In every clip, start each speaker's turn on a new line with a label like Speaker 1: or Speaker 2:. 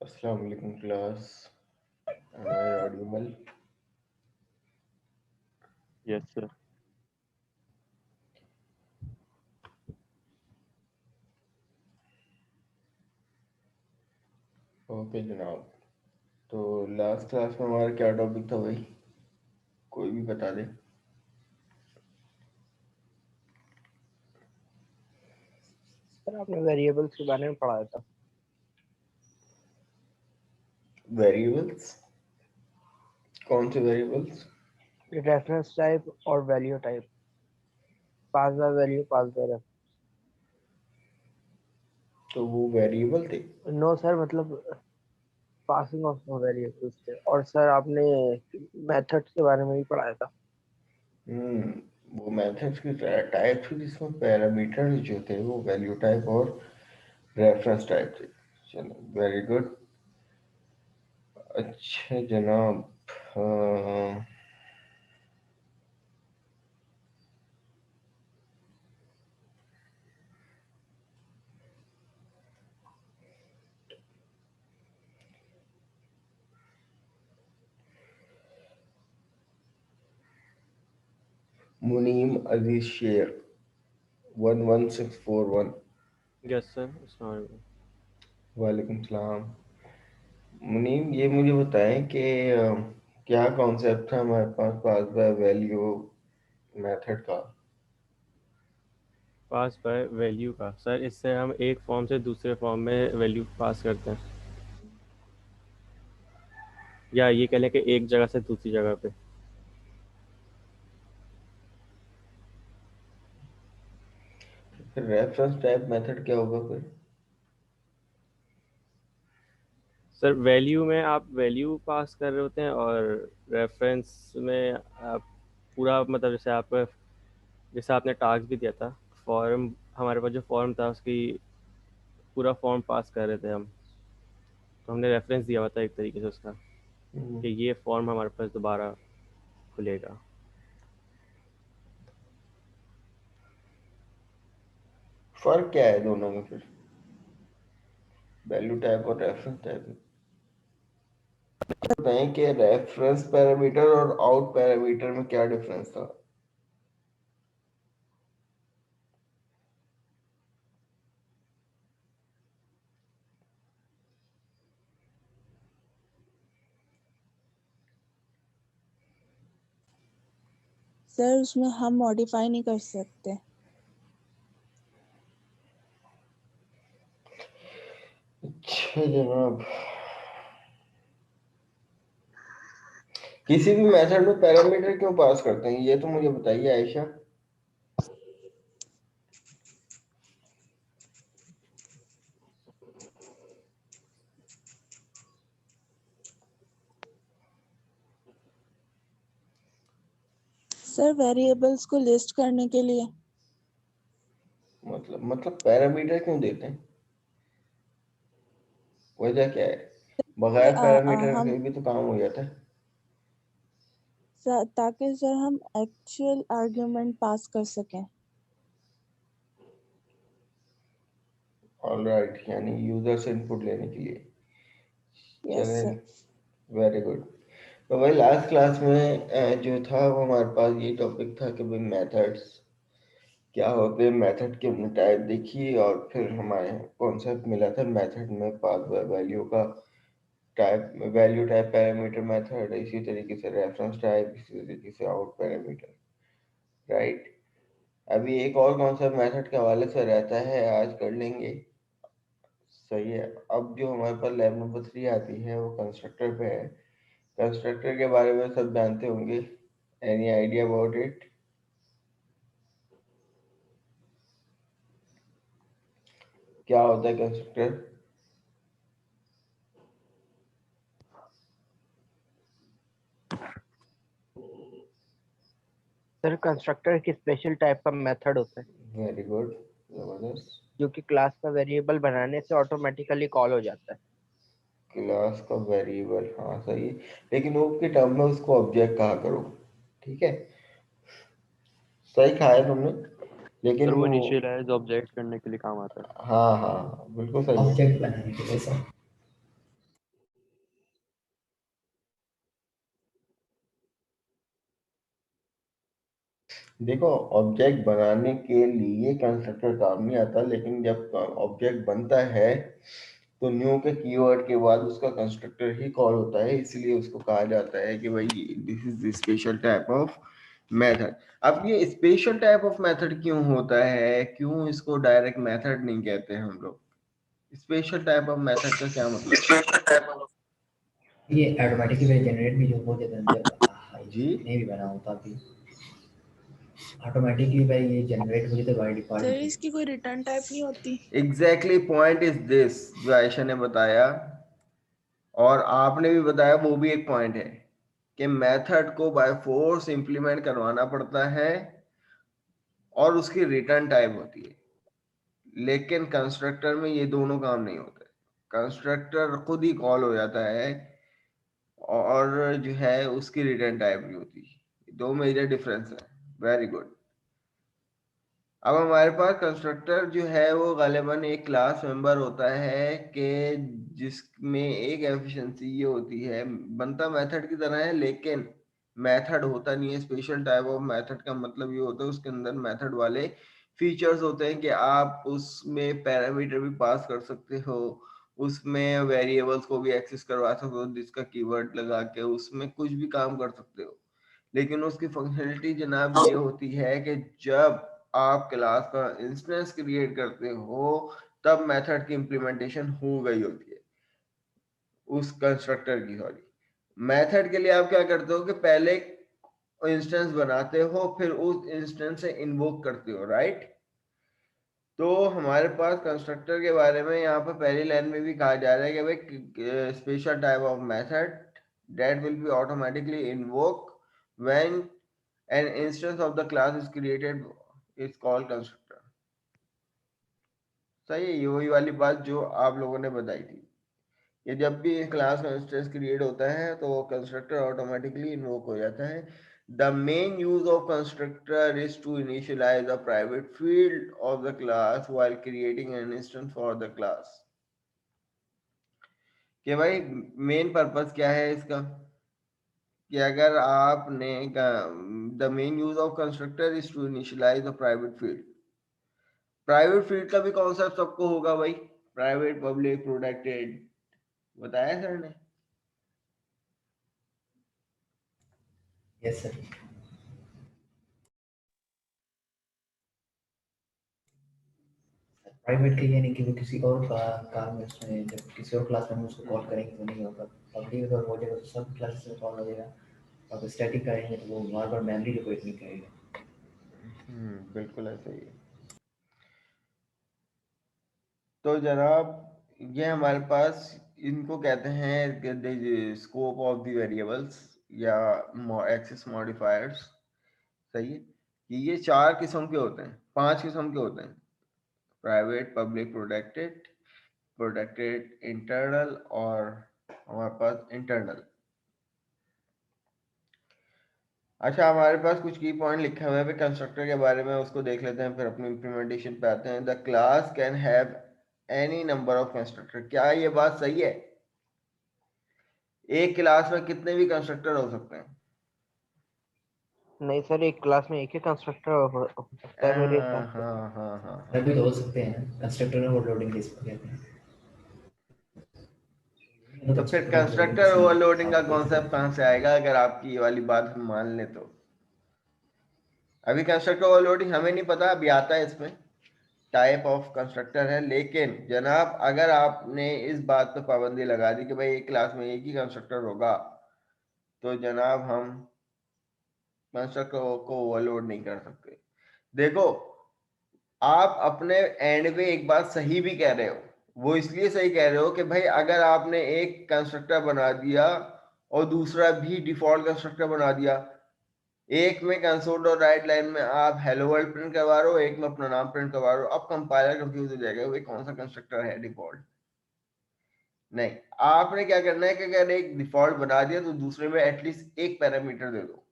Speaker 1: Assalamu alaikum class. Am I audible?
Speaker 2: Yes, sir.
Speaker 1: Okay जनाब। तो last class में हमारा क्या टॉपिक था भाई? कोई भी बता दे।
Speaker 3: सर आपने वेरिएबल्स के बारे में पढ़ाया था।
Speaker 1: वेरिएबल्स? कौन से वेरिएबल्स?
Speaker 3: रेफरेंस टाइप और value type. Pass by value, pass by reference.
Speaker 1: तो वो वेरिएबल थे?
Speaker 3: नो सर, मतलब पासिंग ऑफ वेरिएबल्स थे। और सर आपने मेथड्स के बारे में भी पढ़ाया था।
Speaker 1: वो मेथड्स की टाइप थी जिसमें पैरामीटर जो थे वो वैल्यू टाइप और रेफरेंस टाइप थे। चलो वेरी गुड। अच्छा जनाब, मुनीम Aziz Shaikh 11641।
Speaker 2: Yes, sir. Assalamu alaikum.
Speaker 1: वालेकुम सलाम। मुनीम, ये मुझे बताएं कि क्या कॉन्सेप्ट था हमारे पास बाय वैल्यू मेथड का?
Speaker 2: पास बाय वैल्यू का सर, इससे हम एक फॉर्म से दूसरे फॉर्म में वैल्यू पास करते हैं, या ये कह लें कि एक जगह से दूसरी जगह पे।
Speaker 1: फिर रेफरेंस टाइप मेथड क्या होगा फिर?
Speaker 2: सर वैल्यू में आप वैल्यू पास कर रहे होते हैं, और रेफरेंस में आप पूरा, मतलब जैसे आपने टास्क भी दिया था, फॉर्म, हमारे पास जो फॉर्म था उसकी पूरा फॉर्म पास कर रहे थे हम। तो हमने रेफरेंस दिया हुआ था एक तरीके से उसका, कि ये फॉर्म हमारे पास दोबारा खुलेगा।
Speaker 1: फर्क क्या है दोनों में फिर, वैल्यू टाइप और रेफरेंस टाइप में? बताएं कि रेफरेंस पैरामीटर और आउट पैरामीटर में क्या डिफरेंस था?
Speaker 4: सर उसमें हम मॉडिफाई नहीं कर सकते।
Speaker 1: अच्छा जनाब, किसी भी मेथड में पैरामीटर क्यों पास करते हैं ये तो मुझे बताइए आयशा।
Speaker 4: सर वेरिएबल्स को लिस्ट करने के लिए।
Speaker 1: मतलब पैरामीटर क्यों देते हैं? वजह क्या है? बगैर पैरामीटर
Speaker 4: हम
Speaker 1: के भी तो काम हो जाता है।
Speaker 4: ताकि सर हम एक्चुअल आर्ग्यूमेंट पास कर सकें।
Speaker 1: ऑलराइट, यानी यूजर से इनपुट लेने के लिए।
Speaker 4: यस
Speaker 1: चलें,
Speaker 4: सर।
Speaker 1: Very good. तो भाई लास्ट क्लास में जो था वो हमारे पास ये टॉपिक था कि भाई मेथड्स क्या होते हैं, मेथड की हमने टाइप देखी और फिर हमारे कॉन्सेप्ट मिला था मेथड में पास बाय वैल्यू का। Type value type parameter method, इसी तरीके से रेफरेंस टाइप, इसी तरीके से आउट पैरामीटर, राइट। अभी एक और कॉन्सेप्ट मेथड के हवाले से रहता है, आज कर लेंगे। सही है। अब जो हमारे पास लैब नंबर 3 आती है वो कंस्ट्रक्टर पे है। कंस्ट्रक्टर के बारे में सब जानते होंगे। Any idea about it? क्या होता है कंस्ट्रक्टर?
Speaker 3: सर कंस्ट्रक्टर की स्पेशल टाइप का मेथड होता है
Speaker 1: वेरी गुड, जबरदस्त।
Speaker 3: जो कि क्लास का वेरिएबल बनाने से ऑटोमेटिकली कॉल हो जाता है।
Speaker 1: क्लास का वेरिएबल, हाँ सही है। लेकिन वो के टर्म में उसको ऑब्जेक्ट कहा करो, ठीक है। सही कहा है तुमने, लेकिन
Speaker 2: सर वो
Speaker 1: वो,
Speaker 2: इनिशियलाइज ऑब्जेक्ट करने के लिए काम आता है।
Speaker 1: हाँ हाँ हाँ, बिल्कुल सही है।
Speaker 5: ऑब्जेक्ट बनाने के लिए सर।
Speaker 1: देखो, ऑब्जेक्ट बनाने के लिए कंस्ट्रक्टर काम नहीं आता, लेकिन जब ऑब्जेक्ट बनता है तो न्यू के कीवर्ड के बाद उसका कंस्ट्रक्टर ही कॉल होता है, इसलिए उसको कहा जाता है कि भाई this is the special type of method. अब ये स्पेशल टाइप ऑफ मेथड क्यों होता है, क्यों इसको डायरेक्ट मेथड नहीं कहते हम लोग? स्पेशल टाइप ऑफ मेथड का क्या मतलब?
Speaker 5: ये ऑटोमेटिकली जनरेट भी जो हो जाता है जब
Speaker 1: जी
Speaker 5: नहीं भी बना होता भी ऑटोमेटिकली भाई ये जनरेट हो जाता है बाय
Speaker 4: सर
Speaker 5: डिफॉल्ट।
Speaker 4: इसकी कोई रिटर्न टाइप नहीं होती?
Speaker 1: एग्जैक्टली पॉइंट इज दिस जो आयशा ने बताया और आपने भी बताया, वो भी एक पॉइंट है कि मेथड को बाय फोर्स इंप्लीमेंट करवाना पड़ता है और उसकी रिटर्न टाइप होती है, लेकिन कंस्ट्रक्टर में ये दोनों काम नहीं होते। कंस्ट्रक्टर खुद ही कॉल हो जाता है और जो है उसकी रिटर्न टाइप नहीं होती। दो मेजर डिफरेंस है। Very good. अब हमारे पास कंस्ट्रक्टर जो है वो गालिबन एक क्लास मेंबर होता है कि जिसमें एक एफिशिएंसी ये होती है, बनता मेथड की तरह है लेकिन मेथड होता नहीं है। स्पेशल टाइप ऑफ मेथड का मतलब ये होता है उसके अंदर मेथड वाले फीचर्स होते हैं कि आप उसमें पैरामीटर भी पास कर सकते हो, उसमें वेरिएबल्स को भी एक्सेस करवा सकते हो जिसका कीवर्ड लगा के उसमें कुछ भी काम कर सकते हो। लेकिन उसकी फंक्शनलिटी जनाब ये होती है कि जब आप क्लास का इंस्टेंस क्रिएट करते हो तब मेथड की इंप्लीमेंटेशन हो गई होती है उस कंस्ट्रक्टर की। सॉरी, मेथड के लिए आप क्या करते हो कि पहले इंस्टेंस बनाते हो फिर उस इंस्टेंस से इन्वोक करते हो, राइट? तो हमारे पास कंस्ट्रक्टर के बारे में यहाँ पर पहली लाइन में भी कहा जा रहा है कि भाई special type of method that will be automatically invoked when an instance of the class is created is called constructor। सही है, ये वही वाली बात जो आप लोगों ने बताई थी कि जब भी क्लास का इंस्टेंस क्रिएट होता है तो वो कंस्ट्रक्टर ऑटोमेटिकली इन्वोक हो जाता है। The main use of constructor is to initialise a private field of the class while creating an instance for the class. कि भाई मेन पर्पस क्या है इसका कि अगर आपने the main use of constructor is to initialise a private field. Private field का भी कॉन्सेप्ट सबको होगा भाई, प्राइवेट पब्लिक प्रोटेक्टेड, बताया सर ने।
Speaker 5: Yes sir. प्राइवेट के ये नहीं कि वो किसी और का काम में उसमें जब किसी और क्लास में हम उसको कॉल करेंगे तो नहीं होगा। पब्लिक अगर हो जाएगा तो सब क्लासेस में कॉल हो जाएगा। अब स्टैटिक करेंगे तो वो बार बार मेमोरी रिक्वेस्ट नहीं करेगा।
Speaker 1: बिल्कुल ऐसा ही है। तो जनाब ये हमारे पास इनको कहते हैं स्कोप ऑफ द वेरिएबल्स या एक्सेस मॉडिफायर्स। सही है कि ये चार किस्म के होते हैं, पांच किस्म के होते हैं। Private, public, protected, protected internal और हमारे पास इंटरनल। अच्छा, हमारे पास कुछ की पॉइंट लिखे हुए हैं कंस्ट्रक्टर के बारे में, उसको देख लेते हैं फिर अपनी इंप्लीमेंटेशन पे आते हैं। The class can have any number of constructor. क्या ये बात सही है? एक क्लास में कितने भी कंस्ट्रक्टर हो सकते हैं?
Speaker 3: नहीं सर, एक क्लास में एक ही कंस्ट्रक्टर हो सकता है मेरे हिसाब से।
Speaker 1: हाँ।
Speaker 5: तभी तो हो सकते हैं ना, कंस्ट्रक्टर में ओवरलोडिंग किसको कहते हैं।
Speaker 1: तो फिर कंस्ट्रक्टर ओवरलोडिंग का कॉन्सेप्ट कहाँ से आएगा अगर आपकी ये वाली बात हम मान लें तो? अभी कंस्ट्रक्टर ओवरलोडिंग हमें नहीं पता, अभी आता है इसमें टाइप ऑफ कंस्ट्रक्टर है। लेकिन जनाब अगर आपने इस बात पे पाबंदी लगा दी कि भाई एक क्लास में एक ही कंस्ट्रक्टर होगा तो जनाब हम कंस्ट्रक्टर को ओवरलोड नहीं कर सकते। देखो, आप अपने एंड पे एक बात सही भी कह रहे हो, वो इसलिए सही कह रहे हो कि भाई अगर आपने एक कंस्ट्रक्टर बना दिया और दूसरा भी डिफॉल्ट कंस्ट्रक्टर बना दिया, एक में कंसोल डॉट राइट लाइन में आप हेलो वर्ल्ड प्रिंट करवा रहे हो, एक में अपना नाम प्रिंट करवा रहे हो, अब कंपाइलर कंफ्यूज हो जाएगा भाई कौन सा कंस्ट्रक्टर है डिफॉल्ट। नहीं, आपने क्या करना है कि अगर एक डिफॉल्ट बना दिया तो दूसरे में एटलीस्ट एक पैरामीटर दे दो,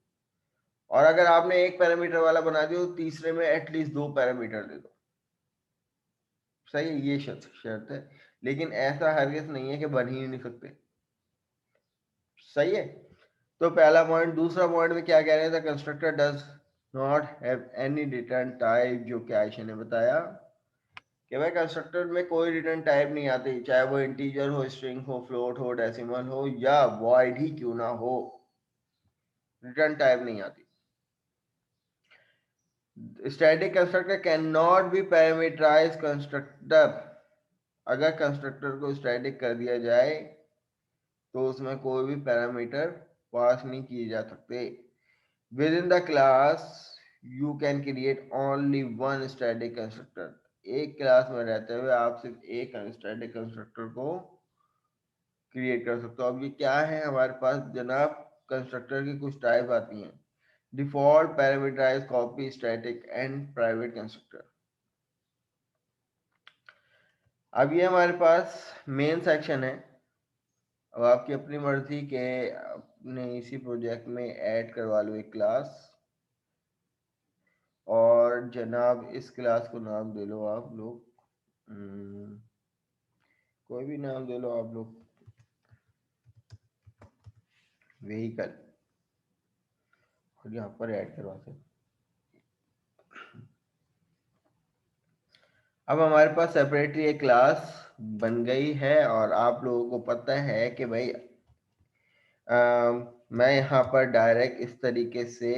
Speaker 1: और अगर आपने एक पैरामीटर वाला बना दिया तो तीसरे में एटलीस्ट दो पैरामीटर दे दो। सही है, ये शर्त है, लेकिन ऐसा हरगिज नहीं है कि बन ही नहीं सकते। सही है, तो पहला पॉइंट। दूसरा पॉइंट में क्या कह रहे थे? Constructor does not have any return type, जो कि आयशा ने बताया कि भाई कंस्ट्रक्टर में कोई रिटर्न टाइप नहीं आती, चाहे वो इंटीजर हो, स्ट्रिंग हो, फ्लोट हो, डेसिमल हो या वॉइड ही क्यों ना हो, रिटर्न टाइप नहीं आती। Static constructor cannot be parameterise constructor, अगर कंस्ट्रक्टर को स्टैटिक कर दिया जाए तो उसमें कोई भी पैरामीटर पास नहीं किए जा सकते। With in the class you can create only one static constructor, एक क्लास में रहते हुए आप सिर्फ एक स्टैटिक कंस्ट्रक्टर को क्रिएट कर सकते हो। अब ये क्या है हमारे पास जनाब, कंस्ट्रक्टर की कुछ टाइप आती हैं, default, parameterise, copy, static and private constructor. अब ये हमारे पास मेन सेक्शन है। अब आपकी अपनी मर्जी के अपने इसी प्रोजेक्ट में ऐड करवा लो एक क्लास, और जनाब इस क्लास को नाम दे लो आप लोग, कोई भी नाम दे लो आप लोग, व्हीकल, और यहाँ पर ऐड करवाते हैं। अब हमारे पास सेपरेटली एक क्लास बन गई है और आप लोगों को पता है कि भाई मैं यहाँ पर डायरेक्ट इस तरीके से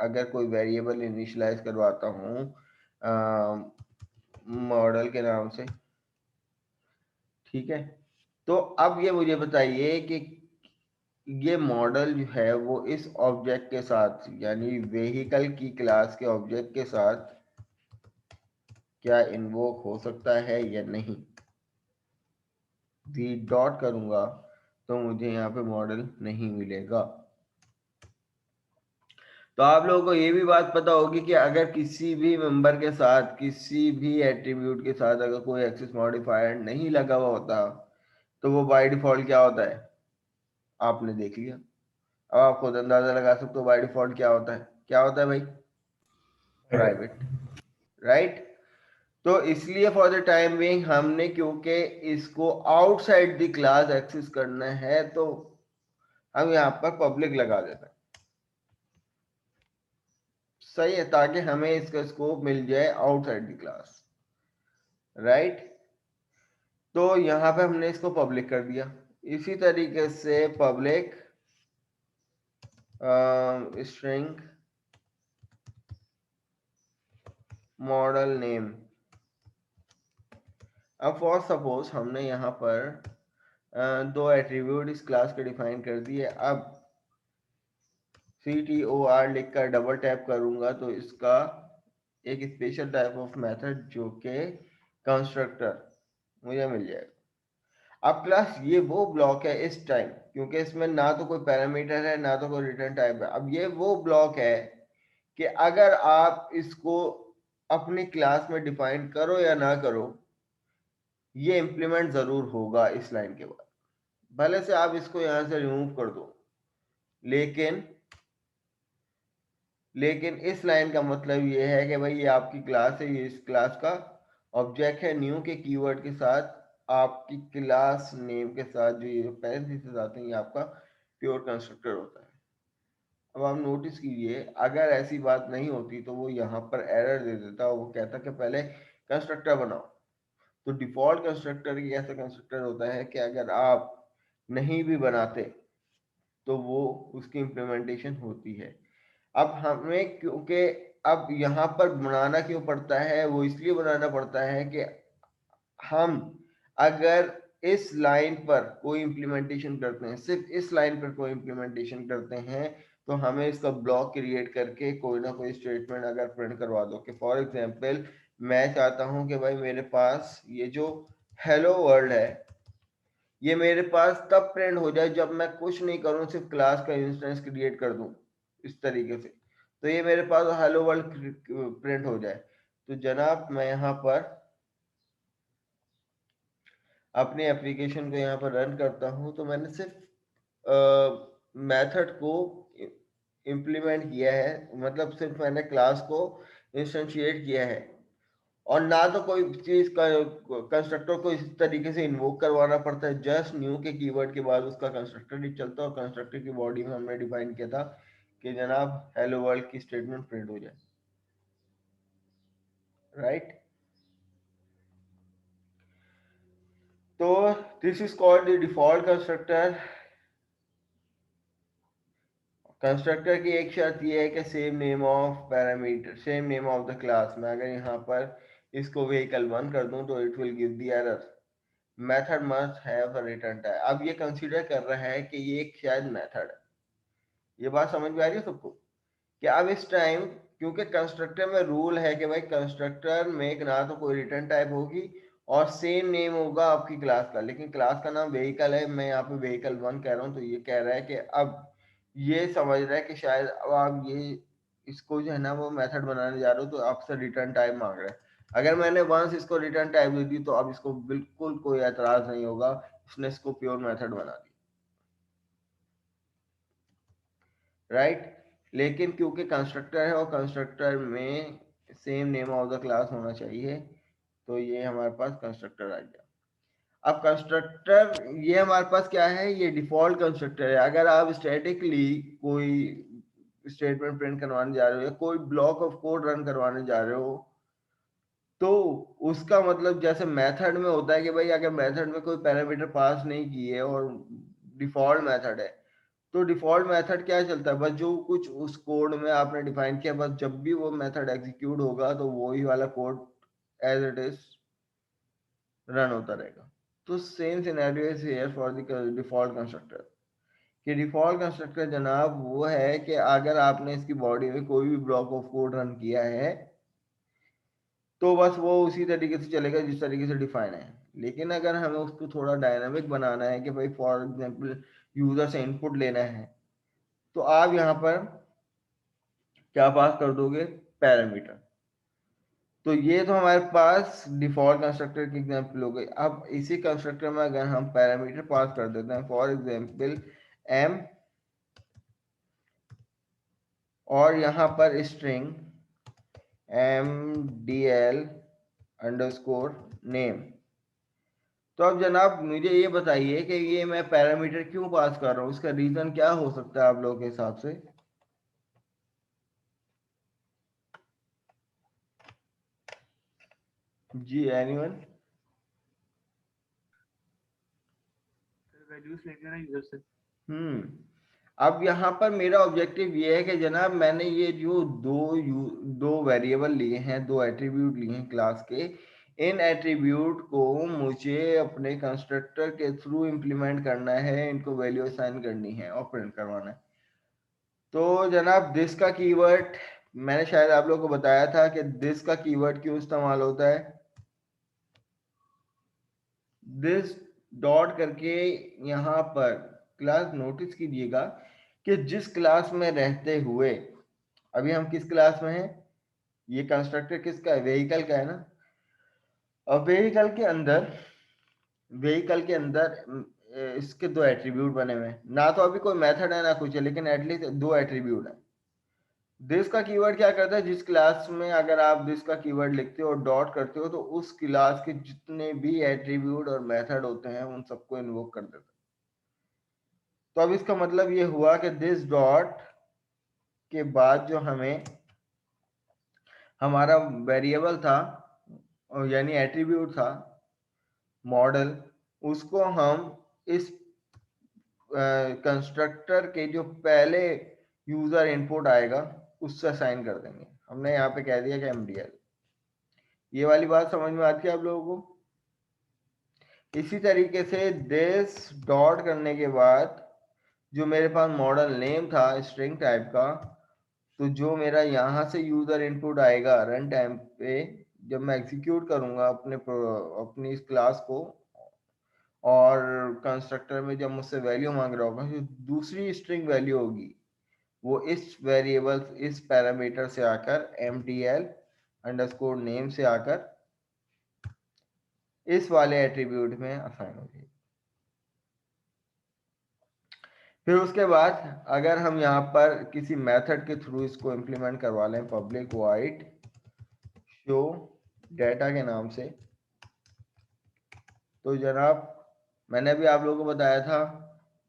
Speaker 1: अगर कोई वेरिएबल इनिशियलाइज करवाता हूँ मॉडल के नाम से, ठीक है, तो अब ये मुझे बताइए कि ये मॉडल जो है वो इस ऑब्जेक्ट के साथ यानी व्हीकल की क्लास के ऑब्जेक्ट के साथ क्या इन्वोक हो सकता है या नहीं। वी डॉट करूंगा तो मुझे यहाँ पे मॉडल नहीं मिलेगा। तो आप लोगों को ये भी बात पता होगी कि अगर किसी भी मेंबर के साथ, किसी भी एट्रीब्यूट के साथ अगर कोई एक्सेस मॉडिफायर नहीं लगा हुआ होता तो वो बाय डिफॉल्ट क्या होता है, आपने देख लिया। अब आप खुद अंदाजा लगा सकते हो बाय डिफॉल्ट क्या होता है, क्या होता है भाई, प्राइवेट, राइट। तो इसलिए फॉर द टाइम बीइंग हमने, क्योंकि इसको आउटसाइड द क्लास एक्सेस करना है, तो हम यहाँ पर पब्लिक लगा देते हैं, सही है, ताकि हमें इसका स्कोप मिल जाए आउटसाइड द क्लास, राइट। तो यहाँ पे हमने इसको पब्लिक कर दिया। इसी तरीके से पब्लिक स्ट्रिंग मॉडल नेम। अब फॉर सपोज हमने यहाँ पर दो एट्रीब्यूट इस क्लास के डिफाइन कर दिए। अब CTOR लिखकर डबल टैप करूंगा तो इसका एक स्पेशल टाइप ऑफ मेथड जो कि कंस्ट्रक्टर मुझे मिल जाएगा। अब क्लास ये वो ब्लॉक है इस टाइम, क्योंकि इसमें ना तो कोई पैरामीटर है ना तो कोई रिटर्न टाइप है। अब ये वो ब्लॉक है कि अगर आप इसको अपनी क्लास में डिफाइन करो या ना करो, ये इंप्लीमेंट जरूर होगा इस लाइन के बाद, भले से आप इसको यहां से रिमूव कर दो, लेकिन इस लाइन का मतलब ये है कि भाई ये आपकी क्लास है, ये इस क्लास का ऑब्जेक्ट है। न्यू के कीवर्ड के साथ आपकी क्लास नेम के साथ जो ये पैरेंथेसिस आते हैं, ये आपका प्योर कंस्ट्रक्टर होता है। अब आप नोटिस कीजिए, अगर ऐसी बात नहीं होती तो वो यहाँ पर एरर दे देता, वो कहता कि पहले कंस्ट्रक्टर बनाओ। तो डिफॉल्ट कंस्ट्रक्टर की ऐसा कंस्ट्रक्टर होता है कि अगर आप नहीं भी बनाते तो वो उसकी इम्प्लीमेंटेशन होती है। अब हमें, क्योंकि अब यहाँ पर बनाना क्यों पड़ता है, वो इसलिए बनाना पड़ता है कि हम अगर इस लाइन पर कोई इम्प्लीमेंटेशन करते हैं, सिर्फ इस लाइन पर कोई इम्प्लीमेंटेशन करते हैं, तो हमें इसका ब्लॉक क्रिएट करके कोई ना कोई स्टेटमेंट अगर प्रिंट करवा दो कि फॉर एग्जांपल मैं चाहता हूं कि भाई मेरे पास ये जो हेलो वर्ल्ड है ये मेरे पास तब प्रिंट हो जाए जब मैं कुछ नहीं करूं, सिर्फ क्लास का इंस्टेंस क्रिएट कर दूं इस तरीके से, तो ये मेरे पास हेलो वर्ल्ड प्रिंट हो जाए। तो जनाब मैं यहाँ पर अपने एप्लीकेशन को यहाँ पर रन करता हूँ, तो मैंने सिर्फ मेथड को इम्प्लीमेंट किया है, मतलब सिर्फ मैंने क्लास को इंस्टेंशिएट किया है, और ना तो कोई चीज का कंस्ट्रक्टर को इस तरीके से इन्वोक करवाना पड़ता है। जस्ट न्यू के कीवर्ड के बाद उसका कंस्ट्रक्टर ही चलता है, और कंस्ट्रक्टर की बॉडी में हमने डिफाइन किया था कि जनाब हेलो वर्ल्ड की स्टेटमेंट प्रिंट हो जाए, राइट। तो this is called the default constructor. Constructor की एक शर्त यह है कि same name of parameter, same name of the class. मैं अगर यहाँ पर इसको व्हीकल 1 कर दूं तो it will give the error, method must have a return type. अब ये कंसीडर कर रहा है कि ये एक शायद मेथड है। ये बात समझ में आ रही है सबको कि अब इस टाइम क्योंकि कंस्ट्रक्टर में रूल है कि भाई कंस्ट्रक्टर में ना तो कोई रिटर्न टाइप होगी और सेम नेम होगा आपकी क्लास का, लेकिन क्लास का नाम व्हीकल है, मैं यहाँ पे व्हीकल 1 कह रहा हूँ, तो ये कह रहा है कि अब ये समझ रहा है कि शायद अब आप ये इसको जो है ना वो मेथड बनाने जा रहे हो तो आपसे रिटर्न टाइप मांग रहा है। अगर मैंने वंस इसको रिटर्न टाइप दे दी तो अब इसको बिल्कुल कोई एतराज नहीं होगा, इसने इसको प्योर मेथड बना दिया, राइट। लेकिन क्योंकि कंस्ट्रक्टर है और कंस्ट्रक्टर में same name of the class होना चाहिए, तो ये हमारे पास कंस्ट्रक्टर आ गया। अब कंस्ट्रक्टर ये हमारे पास क्या है, ये डिफॉल्ट कंस्ट्रक्टर है। अगर आप स्टैटिकली कोई स्टेटमेंट प्रिंट करवाने जा रहे हो या कोई ब्लॉक ऑफ कोड रन करवाने जा रहे हो तो उसका मतलब जैसे मेथड में होता है कि भाई अगर मेथड में कोई पैरामीटर पास नहीं किए और डिफॉल्ट मेथड है तो डिफॉल्ट मेथड क्या चलता है, बस जो कुछ उस कोड में आपने डिफाइन किया बस जब भी वो मेथड एग्जीक्यूट होगा तो वही वाला code as it is run होता रहेगा। तो same scenario is here for the default constructor. कि डिफॉल्ट कंस्ट्रक्टर जनाब वो है कि अगर आपने इसकी बॉडी में कोई भी ब्लॉक ऑफ कोड रन किया है तो बस वो उसी तरीके से चलेगा जिस तरीके से डिफाइन है। लेकिन अगर हमें उसको थोड़ा डायनामिक बनाना है कि भाई फॉर एग्जांपल यूजर से इनपुट लेना है तो आप यहाँ पर क्या पास कर दोगे, पैरामीटर। तो ये तो हमारे पास डिफॉल्ट कंस्ट्रक्टर की एग्जांपल हो गई। अब इसी कंस्ट्रक्टर में अगर हम पैरामीटर पास कर देते हैं फॉर एग्जांपल एम और यहाँ पर स्ट्रिंग mdl अंडरस्कोर नेम, तो अब जनाब मुझे ये बताइए कि ये मैं पैरामीटर क्यों पास कर रहा हूँ, उसका रीजन क्या हो सकता है आप लोगों के हिसाब से। जी एनीवन।
Speaker 2: वैल्यूज लेंगे ना यूजर से।
Speaker 1: अब यहाँ पर मेरा ऑब्जेक्टिव ये है कि जनाब मैंने ये जो दो वेरिएबल लिए हैं, दो एट्रीब्यूट लिए हैं क्लास के, इन एट्रीब्यूट को मुझे अपने कंस्ट्रक्टर के थ्रू इम्प्लीमेंट करना है, इनको वैल्यू असाइन करनी है और प्रिंट करवाना है। तो जनाब दिस का कीवर्ड मैंने शायद आप लोगों को बताया था कि दिस का कीवर्ड क्यों इस्तेमाल होता है। दिस डॉट करके यहाँ पर क्लास नोटिस कीजिएगा कि जिस क्लास में रहते हुए, अभी हम किस क्लास में हैं, ये कंस्ट्रक्टर किसका है, व्हीकल का है ना। अब व्हीकल के अंदर इसके दो एट्रीब्यूट बने हुए हैं, ना तो अभी कोई मेथड है ना कुछ है, लेकिन एटलीस्ट दो एट्रीब्यूट है। दिस का कीवर्ड क्या करता है, जिस क्लास में अगर आप दिस का कीवर्ड लिखते हो और डॉट करते हो तो उस क्लास के जितने भी एट्रीब्यूट और मेथड होते हैं उन सबको इन्वोक कर देता है। तो अब इसका मतलब ये हुआ कि दिस डॉट के बाद जो हमें हमारा वेरिएबल था यानी एट्रीब्यूट था मॉडल, उसको हम इस कंस्ट्रक्टर के जो पहले यूजर इनपुट आएगा उससे असाइन कर देंगे। हमने यहाँ पे कह दिया कि mdl। ये वाली बात समझ में आती है आप लोगों को। इसी तरीके से दिस डॉट करने के बाद जो मेरे पास मॉडल नेम था स्ट्रिंग टाइप का, तो जो मेरा यहाँ से यूजर इनपुट आएगा रन टाइम पे जब मैं एग्जीक्यूट करूंगा अपनी इस क्लास को और कंस्ट्रक्टर में जब मुझसे वैल्यू मांग रहा होगा जो दूसरी स्ट्रिंग वैल्यू होगी वो इस वेरिएबल इस पैरामीटर से आकर mdl अंडरस्कोर नेम से आकर इस वाले एट्रीब्यूट में असाइन हो जाएगी। फिर उसके बाद अगर हम यहाँ पर किसी मेथड के थ्रू इसको इम्प्लीमेंट करवा लें पब्लिक वॉइड शो डेटा के नाम से, तो जनाब मैंने भी आप लोगों को बताया था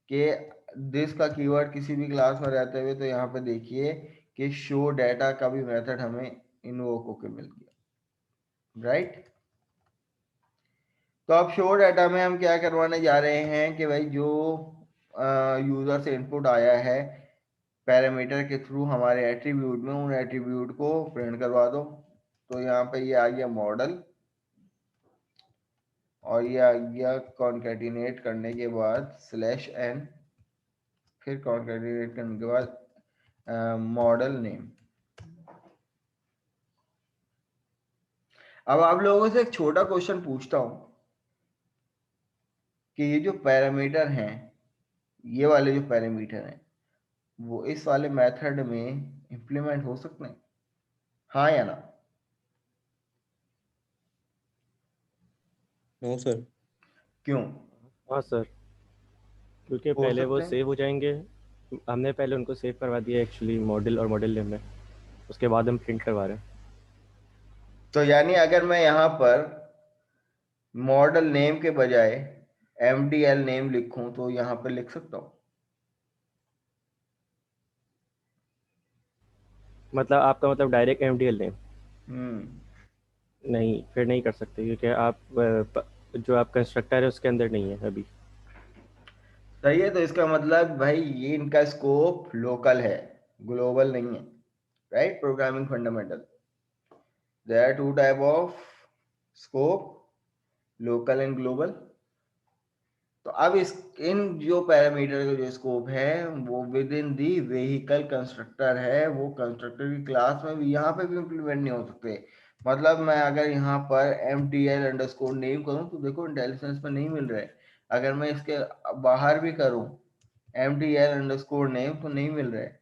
Speaker 1: कि दिस का कीवर्ड किसी भी क्लास में रहते हुए, तो यहाँ पे देखिए कि शो डाटा का भी मेथड हमें इन्वोक होके मिल गया, राइट। तो अब शो डाटा में हम क्या करवाने जा रहे हैं कि भाई जो यूजर से इनपुट आया है पैरामीटर के थ्रू हमारे एट्रीब्यूट में, उन एट्रीब्यूट को प्रिंट करवा दो। तो यहाँ पे ये आ गया मॉडल, और ये आ गया कॉन्केटिनेट करने के बाद /n, फिर कॉन्केटिनेट करने के बाद मॉडल नेम। अब आप लोगों से एक छोटा क्वेश्चन पूछता हूं कि ये जो पैरामीटर हैं, ये वाले जो पैरामीटर हैं, वो इस वाले मेथड में इंप्लीमेंट हो सकते हैं, हाँ या ना?
Speaker 6: No sir.
Speaker 1: क्यों
Speaker 2: हाँ सर, क्योंकि
Speaker 1: हो
Speaker 2: पहले वो
Speaker 1: सकते हैं?
Speaker 2: सेव हो जाएंगे। हमने पहले उनको सेव करवा दिया एक्चुअली मॉडल और मॉडल नेम में, उसके बाद हम प्रिंट करवा रहे हैं।
Speaker 1: तो यानी अगर मैं यहाँ पर मॉडल नेम के बजाय MDL नेम लिखूं तो यहाँ पर लिख सकता हूँ?
Speaker 2: मतलब आपका मतलब डायरेक्ट MDL नेम? नहीं, फिर नहीं कर सकते, क्योंकि आप जो आप कंस्ट्रक्टर है उसके अंदर नहीं है अभी।
Speaker 1: सही है, तो इसका मतलब भाई ये इनका स्कोप लोकल है, ग्लोबल नहीं है, right. Programming fundamental, there are two type of scope, local and global. तो अब इस इन जो पैरामीटर का जो स्कोप है वो with in the vehicle constructor है, वो कंस्ट्रक्टर की क्लास में भी यहाँ पे भी इम्प्लीमेंट नहीं हो सकते। मतलब मैं अगर यहाँ पर MDL नेम करूँ तो देखो इंटेलिजेंस में नहीं मिल रहा है। अगर मैं इसके बाहर भी करूँ MDL नेम तो नहीं मिल रहा है।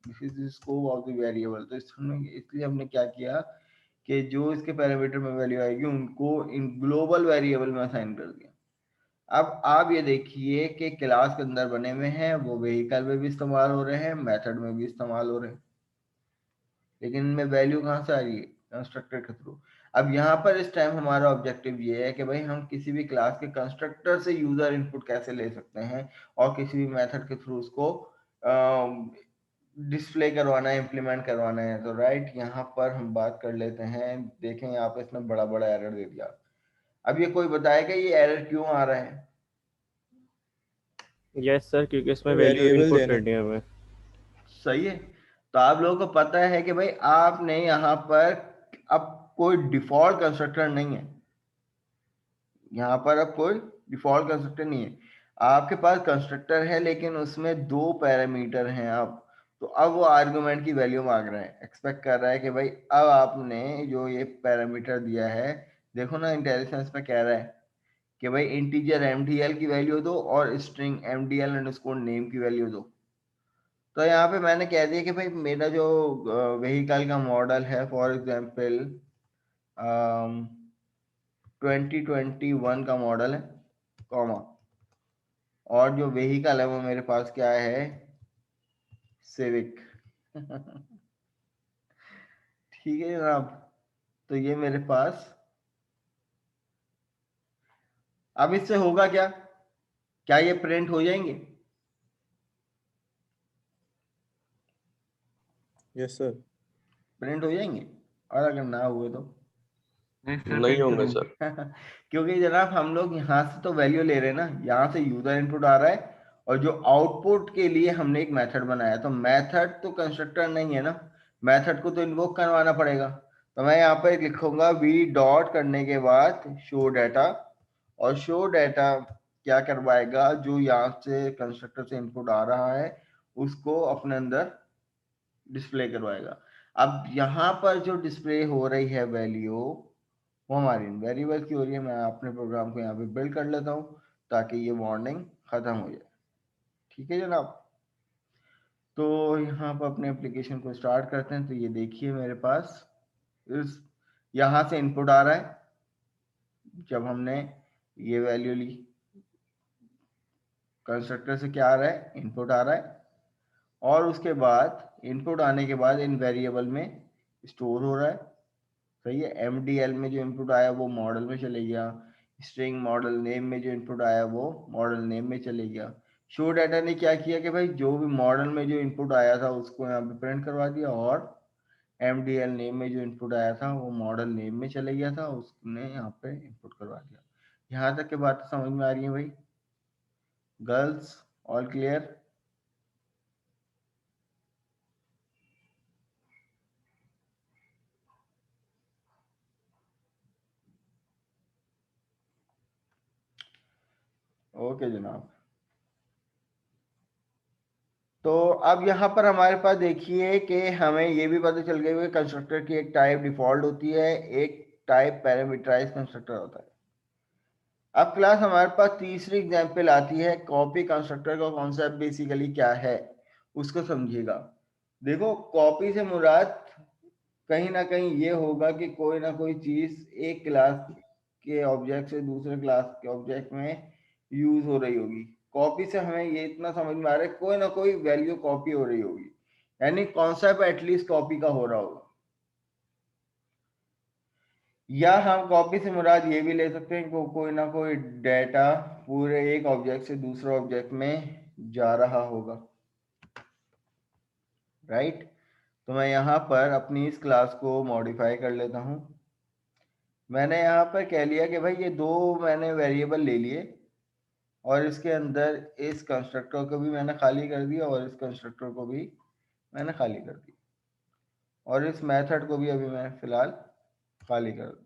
Speaker 1: This is the scope of the variable. तो इसलिए हमने क्या किया कि जो इसके पैरामीटर में वैल्यू आएगी उनको इन ग्लोबल वेरिएबल में असाइन कर दिया। अब आप ये देखिए कि क्लास के अंदर बने हुए हैं, वो व्हीकल में भी इस्तेमाल हो रहे हैं, मेथड में भी इस्तेमाल हो रहे हैं, लेकिन इनमें वैल्यू कहाँ से आ रही है? कंस्ट्रक्टर के थ्रू। अब यहाँ पर इस टाइम हमारा ऑब्जेक्टिव ये है कि भाई हम किसी भी क्लास के कंस्ट्रक्टर से यूजर इनपुट कैसे ले सकते हैं और किसी भी मेथड के थ्रू उसको डिस्प्ले करवाना है, इम्प्लीमेंट करवाना है। तो राइट, यहाँ पर हम बात कर लेते हैं। देखें यहाँ पे इसने बड़ा बड़ा एरर दे दिया। अब ये कोई बताएगा ये एरर क्यों आ रहा है?
Speaker 2: यस सर, क्योंकि इसमें वैल्यू
Speaker 6: वेरिएबल
Speaker 2: इनपुट
Speaker 6: देना।
Speaker 2: करनी है हमें।
Speaker 1: सही है। तो आप लोगों को पता है कि भाई आपने यहाँ पर अब कोई डिफॉल्ट कंस्ट्रक्टर नहीं है, यहाँ पर अब कोई डिफॉल्ट कंस्ट्रक्टर नहीं है। आपके पास कंस्ट्रक्टर है लेकिन उसमें 2 पैरामीटर हैं। अब तो अब वो आर्गुमेंट की वैल्यू मांग रहा है, एक्सपेक्ट कर रहा है कि भाई अब आपने जो ये पैरामीटर दिया है, देखो ना इंटेलिजेंस में कह रहा है कि भाई इंटीजर MDL की वैल्यू दो और स्ट्रिंग MDL_name की वैल्यू दो। तो यहाँ पे मैंने कह दिया कि भाई मेरा जो व्हीकल का मॉडल है, फॉर एग्जांपल 2021 का मॉडल है, कॉमा, और जो व्हीकल है वो मेरे पास क्या है? सिविक। ठीक है जनाब। तो ये मेरे पास, अब इससे होगा क्या? क्या ये प्रिंट हो जाएंगे?
Speaker 6: Yes sir.
Speaker 1: प्रिंट हो जाएंगे। और अगर ना हुए तो
Speaker 7: नहीं होंगे सर।
Speaker 1: क्योंकि जनाब हम लोग यहाँ से तो वैल्यू ले रहे हैं ना, यहाँ से यूजर इनपुट आ रहा है और जो आउटपुट के लिए हमने एक मेथड बनाया, तो मेथड तो कंस्ट्रक्टर नहीं है ना, मेथड को तो इन्वोक करवाना पड़ेगा। तो मैं यहाँ पर लिखूंगा वी डॉट करने के बाद शो डाटा, और शो डाटा क्या करवाएगा? जो यहाँ से कंस्ट्रक्टर से इनपुट आ रहा है उसको अपने अंदर डिस्प्ले करवाएगा। अब यहाँ पर जो डिस्प्ले हो रही है वैल्यू, वो हमारी वेरिएबल की हो रही है। मैं अपने प्रोग्राम को यहाँ पे बिल्ड कर लेता हूँ ताकि ये वार्निंग खत्म हो जाए। ठीक है जनाब। तो यहाँ पर अपने एप्लीकेशन को स्टार्ट करते हैं। तो ये देखिए मेरे पास इस यहाँ से इनपुट आ रहा है, जब हमने ये वैल्यू ली, कंस्ट्रक्टर से क्या आ रहा है? इनपुट आ रहा है, और उसके बाद इनपुट आने के बाद इन वेरिएबल में स्टोर हो रहा है। सही है। MDL में जो इनपुट आया वो मॉडल में चले गया, स्ट्रिंग मॉडल नेम में जो इनपुट आया वो मॉडल नेम में चले गया, शो डाटा ने क्या किया कि भाई जो भी मॉडल में जो इनपुट आया था उसको यहाँ पे प्रिंट करवा दिया, और MDL नेम में जो इनपुट आया था वो मॉडल नेम में चले गया था, उसने यहाँ पे इनपुट करवा दिया। यहाँ तक की बात समझ में आ रही है भाई? Girls all clear? ओके जनाब। तो अब यहाँ पर हमारे पास देखिए कि हमें ये भी पता चल गया कि कंस्ट्रक्टर की एक टाइप डिफॉल्ट होती है, एक टाइप पैरामीटराइज कंस्ट्रक्टर होता है। अब क्लास हमारे पास तीसरी एग्जांपल आती है। कॉपी कंस्ट्रक्टर का कॉन्सेप्ट बेसिकली क्या है उसको समझिएगा। देखो, कॉपी से मुराद कहीं ना कहीं ये होगा कि कोई ना कोई चीज एक क्लास के ऑब्जेक्ट से दूसरे क्लास के ऑब्जेक्ट में यूज हो रही होगी। कॉपी से हमें ये इतना समझ में आ रहा है कोई ना कोई वैल्यू कॉपी हो रही होगी, यानी कॉन्सेप्ट एटलीस्ट कॉपी का हो रहा होगा। या हम कॉपी से मुराद ये भी ले सकते हैं कि कोई ना कोई डेटा पूरे एक ऑब्जेक्ट से दूसरे ऑब्जेक्ट में जा रहा होगा, राइट। तो मैं यहाँ पर अपनी इस क्लास को मॉडिफाई कर लेता हूँ। मैंने यहाँ पर कह लिया कि भाई ये दो मैंने वेरिएबल ले लिए और इसके अंदर इस कंस्ट्रक्टर को भी मैंने खाली कर दिया और इस कंस्ट्रक्टर को भी मैंने खाली कर दिया और इस मेथड को भी अभी मैं फिलहाल खाली कर दूँ।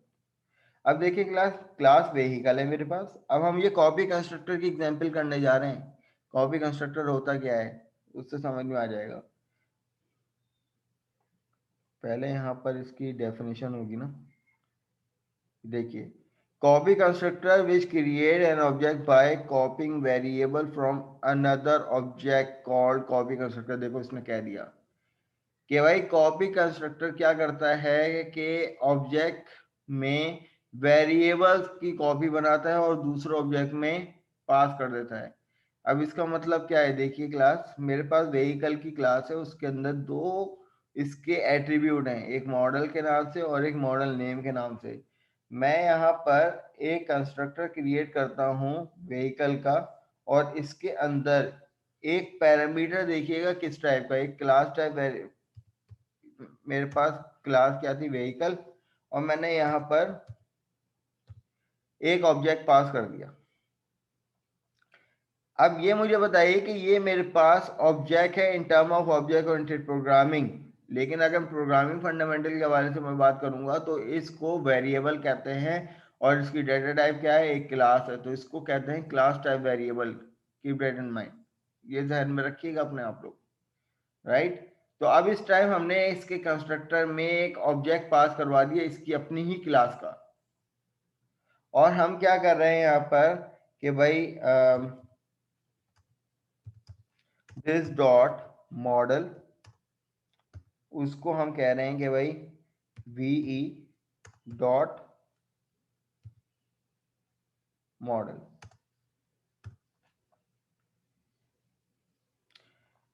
Speaker 1: अब देखिए क्लास वेहिकल है मेरे पास। अब हम ये कॉपी कंस्ट्रक्टर की एग्जांपल करने जा रहे हैं। कॉपी कंस्ट्रक्टर होता क्या है उससे समझ में आ जाएगा। पहले यहाँ पर इसकी डेफिनेशन होगी ना, देखिए, copy constructor which create an object by कॉपिंग variable from another object called copy constructor. देखो इसने कह दिया कि भाई कॉपी कंस्ट्रक्टर क्या करता है कि ऑब्जेक्ट में वेरिएबल्स की कॉपी बनाता है और दूसरे ऑब्जेक्ट में पास कर देता है। अब इसका मतलब क्या है, देखिए क्लास मेरे पास व्हीकल की क्लास है, उसके अंदर दो इसके एट्रीब्यूट हैं, एक मॉडल के नाम से और एक मॉडल नेम के नाम से। मैं यहाँ पर एक कंस्ट्रक्टर क्रिएट करता हूँ व्हीकल का और इसके अंदर एक पैरामीटर देखिएगा किस टाइप का, एक क्लास टाइप। मेरे पास क्लास क्या थी, व्हीकल, और मैंने यहाँ पर एक ऑब्जेक्ट पास कर दिया। अब ये मुझे बताइए कि ये मेरे पास ऑब्जेक्ट है in term of object oriented programming, लेकिन अगर प्रोग्रामिंग फंडामेंटल के बारे से मैं बात करूंगा तो इसको वेरिएबल कहते हैं और इसकी डेटा टाइप क्या है, एक क्लास है, तो इसको कहते हैं class type variable. Keep that in mind, ये ध्यान में रखिएगा अपने आप लोग, राइट। तो अब इस टाइम हमने इसके कंस्ट्रक्टर में एक ऑब्जेक्ट पास करवा दिया इसकी अपनी ही क्लास का, और हम क्या कर रहे हैं यहाँ पर कि भाई दिस डॉट मॉडल, उसको हम कह रहे हैं कि भाई वी डॉट मॉडल।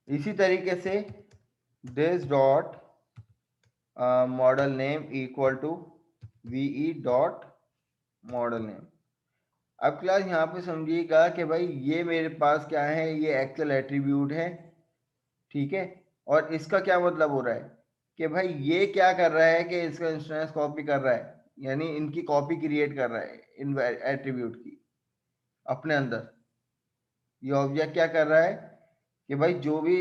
Speaker 1: इसी तरीके से this dot model name equal to V dot model name. अब क्लास यहाँ पे समझिएगा कि भाई ये मेरे पास क्या है, ये एक्सेल एट्रीब्यूट है, ठीक है। और इसका क्या मतलब हो रहा है कि भाई ये क्या कर रहा है कि इसका इंस्टेंस कॉपी कर रहा है, यानी इनकी कॉपी क्रिएट कर रहा है इन एट्रीब्यूट की अपने अंदर। ये ऑब्जेक्ट क्या कर रहा है कि भाई जो भी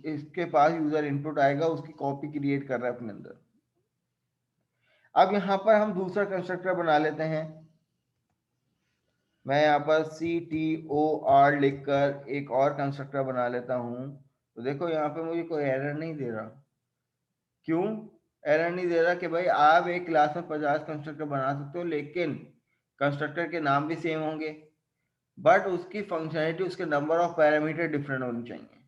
Speaker 1: इसके पास यूजर इनपुट आएगा उसकी कॉपी क्रिएट कर रहा है अपने अंदर। अब यहाँ पर हम दूसरा कंस्ट्रक्टर बना लेते हैं। मैं यहाँ पर CTOR लिखकर एक और कंस्ट्रक्टर बना लेता हूँ। तो देखो यहाँ पे मुझे कोई एरर नहीं दे रहा। क्यों एरर नहीं दे रहा? कि भाई आप एक क्लास में 50 कंस्ट्रक्टर बना सकते हो, लेकिन कंस्ट्रक्टर के नाम भी सेम होंगे, बट उसकी फंक्शनैलिटी, उसके नंबर ऑफ पैरामीटर डिफरेंट होनी चाहिए।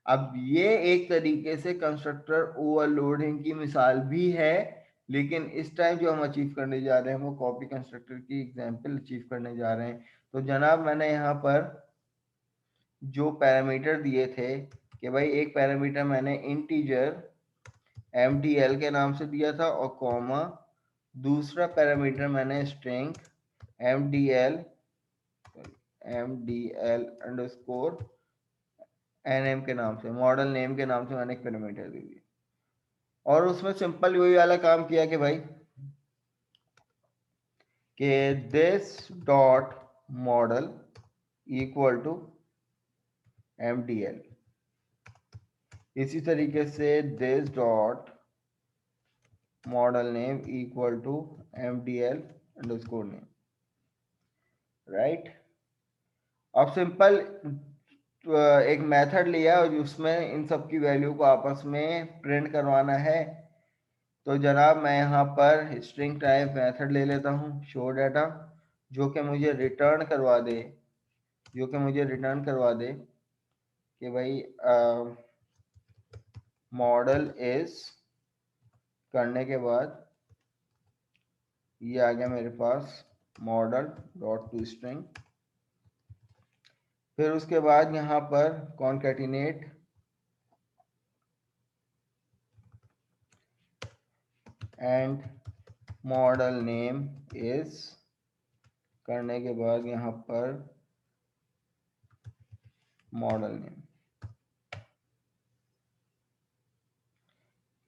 Speaker 1: अब ये एक तरीके से कंस्ट्रक्टर ओवरलोडिंग की मिसाल भी है, लेकिन इस टाइम जो हम अचीव करने जा रहे हैं वो कॉपी कंस्ट्रक्टर की एग्जांपल अचीव करने जा रहे हैं। तो जनाब मैंने यहाँ पर जो पैरामीटर दिए थे कि भाई एक पैरामीटर मैंने इंटीजर MDL के नाम से दिया था और कॉमा दूसरा पैरामीटर मैंने स्ट्रिंग MDL MDL NM के नाम से, मॉडल नेम के नाम से मैंने एक पैरामीटर दे दिया और उसमें सिंपल वही वाला काम किया कि भाई कि this dot model equal to MDL। इसी तरीके से this dot model name equal to MDL underscore name, right. अब सिंपल एक मेथड लिया और उसमें इन सब की वैल्यू को आपस में प्रिंट करवाना है। तो जनाब मैं यहाँ पर स्ट्रिंग टाइप मेथड ले लेता हूँ शो डाटा, जो कि मुझे रिटर्न करवा दे कि भाई मॉडल इज करने के बाद ये आ गया मेरे पास मॉडल डॉट टू स्ट्रिंग। फिर उसके बाद यहाँ पर concatenate and model name is करने के बाद यहाँ पर मॉडल नेम।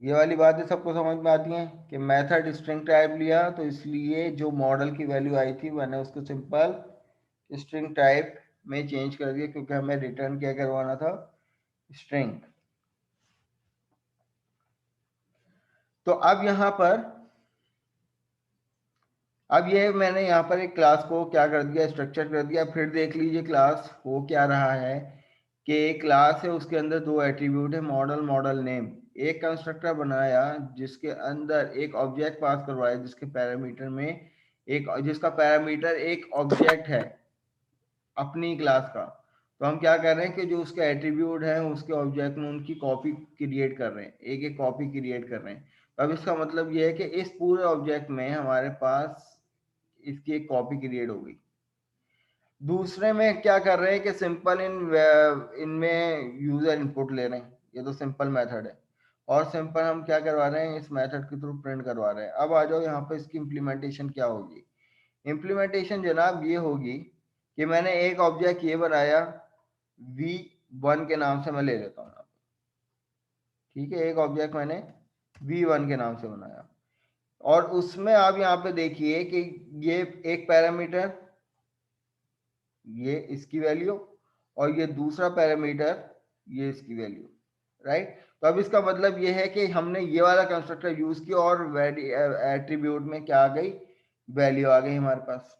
Speaker 1: ये वाली बातें सबको समझ में आती हैं कि मेथड स्ट्रिंग टाइप लिया तो इसलिए जो मॉडल की वैल्यू आई थी मैंने उसको सिंपल स्ट्रिंग टाइप में चेंज कर दिया, क्योंकि हमें रिटर्न क्या करवाना था, स्ट्रिंग। तो अब यहाँ पर अब ये मैंने यहाँ पर एक क्लास को क्या कर दिया, स्ट्रक्चर कर दिया। फिर देख लीजिए क्लास हो क्या रहा है कि एक क्लास है, उसके अंदर दो एट्रीब्यूट है, मॉडल मॉडल नेम। एक कंस्ट्रक्टर बनाया जिसके अंदर एक ऑब्जेक्ट पास करवाया जिसके पैरामीटर में जिसका पैरामीटर एक ऑब्जेक्ट है अपनी क्लास का। तो हम क्या कर रहे हैं कि जो उसके एट्रीब्यूट है उसके ऑब्जेक्ट में उनकी कॉपी क्रिएट कर रहे हैं, एक एक कॉपी क्रिएट कर रहे हैं। तो अब इसका मतलब ये है कि इस पूरे ऑब्जेक्ट में हमारे पास इसकी एक कॉपी क्रिएट हो गई। दूसरे में क्या कर रहे हैं कि सिंपल इनमें यूजर इनपुट ले रहे हैं, ये तो सिंपल मेथड है। और सिंपल हम क्या करवा रहे हैं, इस मेथड के थ्रू प्रिंट करवा रहे हैं। अब आ जाओ यहाँ पे इसकी इम्प्लीमेंटेशन क्या होगी। इम्प्लीमेंटेशन जनाब ये होगी कि मैंने एक ऑब्जेक्ट ये बनाया V1 के नाम से, मैं ले लेता हूँ, ठीक है। एक ऑब्जेक्ट मैंने V1 के नाम से बनाया और उसमें आप यहाँ पे देखिए कि ये एक पैरामीटर, ये इसकी वैल्यू, और ये दूसरा पैरामीटर, ये इसकी वैल्यू, राइट। तो अब इसका मतलब ये है कि हमने ये वाला कंस्ट्रक्टर यूज किया और एट्रीब्यूट में क्या आ गई, वैल्यू आ गई हमारे पास।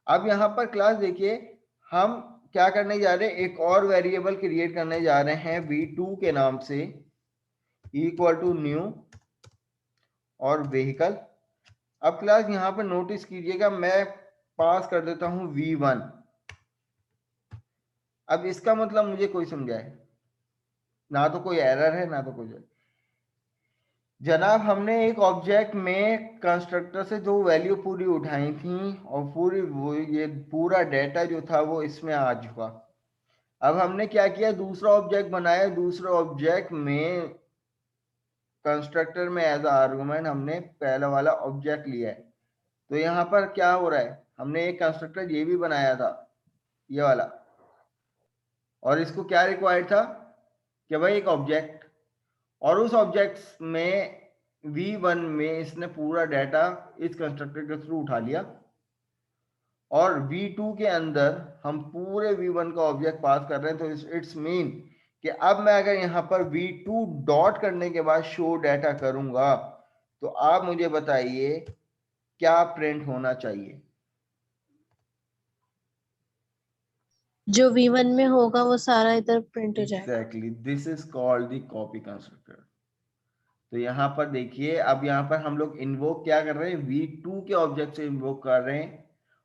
Speaker 1: अब यहाँ पर क्लास देखिए, हम क्या करने जा रहे हैं, एक और वेरिएबल क्रिएट करने जा रहे हैं V2 के नाम से, इक्वल टू न्यू और व्हीकल। अब क्लास यहाँ पर नोटिस कीजिएगा, मैं पास कर देता हूं V1। अब इसका मतलब मुझे कोई समझाए, ना तो कोई एरर है ना तो कुछ है। जनाब हमने एक ऑब्जेक्ट में कंस्ट्रक्टर से जो वैल्यू पूरी उठाई थी और पूरी ये पूरा डेटा जो था वो इसमें आ चुका। अब हमने क्या किया, दूसरा ऑब्जेक्ट बनाया, दूसरे ऑब्जेक्ट में कंस्ट्रक्टर में एज आर्गुमेंट हमने पहला वाला ऑब्जेक्ट लिया है। तो यहाँ पर क्या हो रहा है, हमने एक कंस्ट्रक्टर ये भी बनाया था, ये वाला, और इसको क्या रिक्वायर्ड था कि भाई एक ऑब्जेक्ट, और उस ऑब्जेक्ट में V1 में इसने पूरा डाटा इस कंस्ट्रक्टर के थ्रू उठा लिया और V2 के अंदर हम पूरे V1 का ऑब्जेक्ट पास कर रहे हैं। तो इट्स मीन कि अब मैं अगर यहाँ पर V2 डॉट करने के बाद शो डाटा करूंगा तो आप मुझे बताइए क्या प्रिंट होना चाहिए।
Speaker 6: जो V1 में होगा वो सारा इधर प्रिंट हो जाएगा।
Speaker 1: Exactly, this is called the copy constructor. तो यहाँ पर देखिए, अब यहाँ पर हम लोग इन्वोक क्या कर रहे हैं, V2 के ऑब्जेक्ट से इन्वोक कर रहे हैं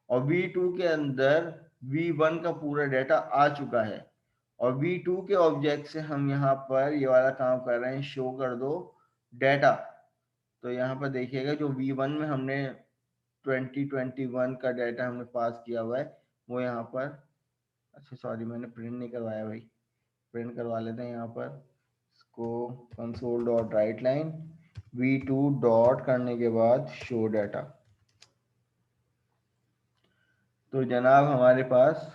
Speaker 1: और V2 के अंदर V1 का पूरा डाटा आ चुका है और V2 के ऑब्जेक्ट से हम यहाँ पर ये वाला काम कर रहे हैं, शो कर दो डाटा। तो यहाँ पर देखिएगा जो V1 में हमने 2021 का डाटा हमने पास किया हुआ है वो यहाँ पर, अच्छा सॉरी मैंने प्रिंट नहीं करवाया भाई, प्रिंट करवा लेते हैं। यहाँ पर इसको console dot right line V2 dot करने के बाद शो डाटा। तो जनाब हमारे पास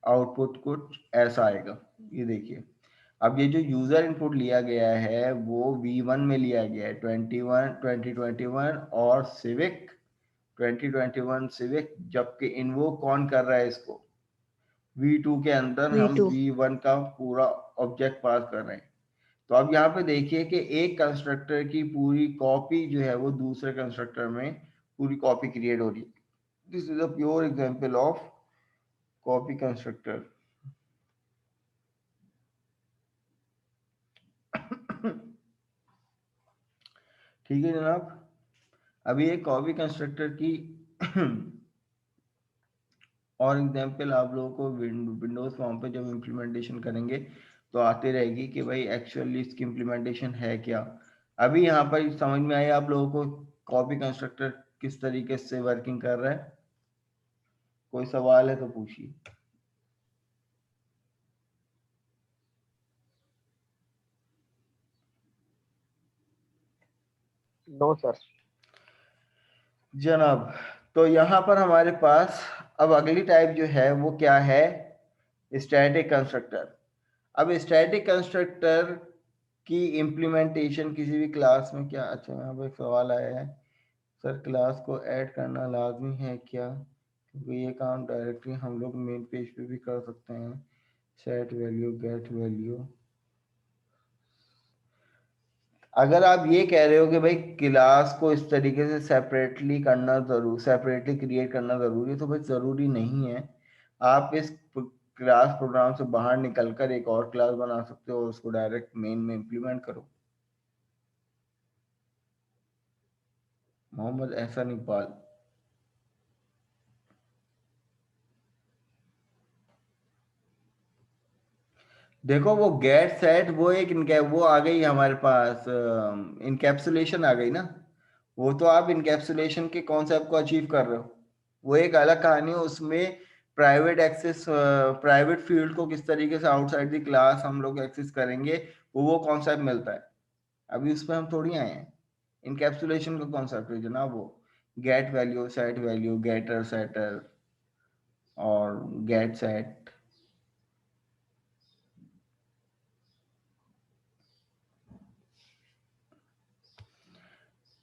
Speaker 1: आउटपुट कुछ ऐसा आएगा, ये देखिए। अब ये जो यूजर इनपुट लिया गया है वो V1 में लिया गया है 2021 और सिविक 2021 सिविक, जबकि इन्वोक कौन कर रहा है इसको, V2 के अंदर हम
Speaker 6: V2
Speaker 1: V1 का पूरा ऑब्जेक्ट पास कर रहे हैं। तो अब यहाँ पे देखिए कि एक कंस्ट्रक्टर की पूरी कॉपी जो है वो दूसरे कंस्ट्रक्टर में पूरी कॉपी क्रिएट हो रही है। This is a pure example of copy constructor. ठीक है जनाब, अभी एक कॉपी कंस्ट्रक्टर की और एग्जांपल आप लोगों को विंडोज फॉर्म पे जब इम्प्लीमेंटेशन करेंगे तो आती रहेगी कि भाई एक्चुअली इसकी इम्प्लीमेंटेशन है क्या। अभी यहाँ पर समझ में आया आप लोगों को कॉपी कंस्ट्रक्टर किस तरीके से वर्किंग कर रहा है? कोई सवाल है तो पूछिए।
Speaker 3: No sir.
Speaker 1: जनाब तो यहाँ पर हमारे पास अब अगली टाइप जो है वो क्या है, स्टैटिक कंस्ट्रक्टर। अब स्टैटिक कंस्ट्रक्टर की इम्प्लीमेंटेशन किसी भी क्लास में क्या, अच्छा यहाँ पर एक सवाल आया है, सर क्लास को ऐड करना लाजमी है क्या, क्योंकि ये काम डायरेक्टली हम लोग मेन पेज पे भी कर सकते हैं, सेट वैल्यू गेट वैल्यू। अगर आप ये कह रहे हो कि भाई क्लास को इस तरीके से सेपरेटली क्रिएट करना जरूरी है, तो भाई जरूरी नहीं है। आप इस क्लास प्रोग्राम से बाहर निकलकर एक और क्लास बना सकते हो और उसको डायरेक्ट मेन में इम्प्लीमेंट करो। मोहम्मद एहसन इकबाल। देखो वो गेट सेट वो एक वो आ गई हमारे पास, इनकैप्सुलेशन आ गई ना, वो तो आप इनकैप्सुलेशन के कॉन्सेप्ट को अचीव कर रहे हो, वो एक अलग कहानी है। उसमें प्राइवेट एक्सेस, प्राइवेट फील्ड को किस तरीके से आउटसाइड द क्लास हम लोग एक्सेस करेंगे, वो कॉन्सेप्ट मिलता है। अभी उस पर हम थोड़ी आए हैं। इनकैप्सुलेशन का कॉन्सेप्ट है जनाब वो get value, set value, getter, setter और गेट सेट।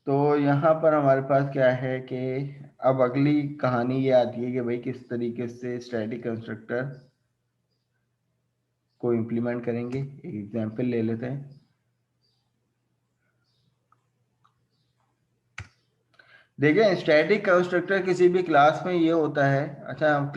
Speaker 1: तो यहाँ पर हमारे पास क्या है कि अब अगली कहानी ये आती है कि भाई किस तरीके से स्टैटिक कंस्ट्रक्टर को इम्प्लीमेंट करेंगे। एक एग्जांपल ले लेते हैं। देखिए स्टैटिक कंस्ट्रक्टर किसी भी क्लास में ये होता है, अच्छा हम